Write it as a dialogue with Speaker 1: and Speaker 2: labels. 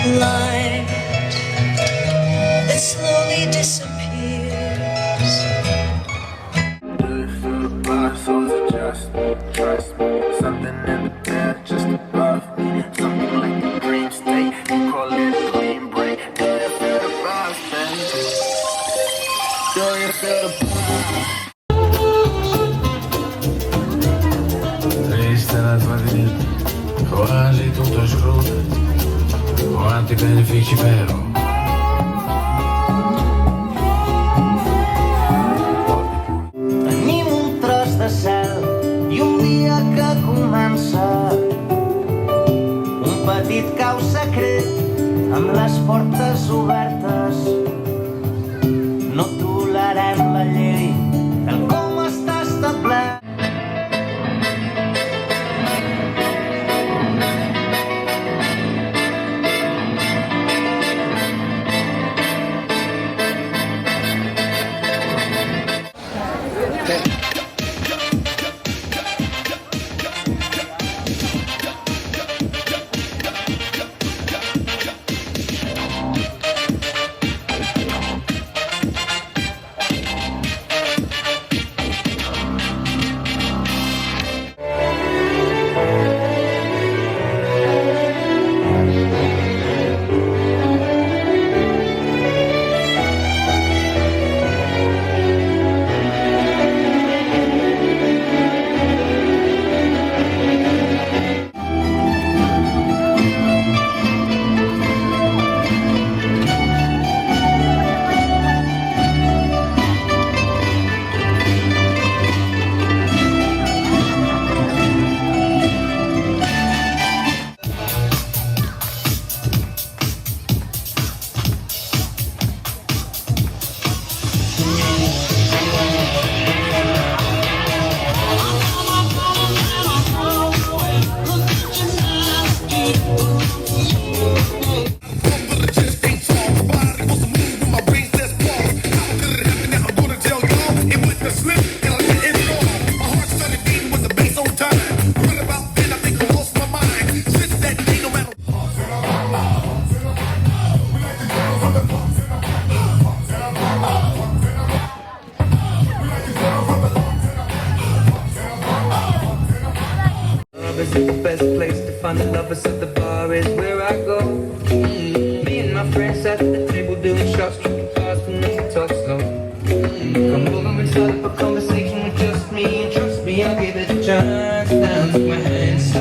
Speaker 1: Light that slowly disappears. Do you feel the vibe? Souls adjust, trust me. Something in the air just above me. Something like a dream state. You call it a clean break. Do you feel the vibe, baby? Do you feel the vibe?
Speaker 2: Triste la tua vita, quasi tutto scruto. Quanti benefici però.
Speaker 3: Tenim un tros de cel i un dia que comença, un petit cau secret amb les portes obertes. No tolerem la llei tal com està establert.
Speaker 4: The best place to find the lovers at the bar is where I go. Me and my friends at the table doing shots, tripping fast and then we talk slow. Come over and start up a conversation with just me, and trust me, I'll give it a chance. Down to my hands.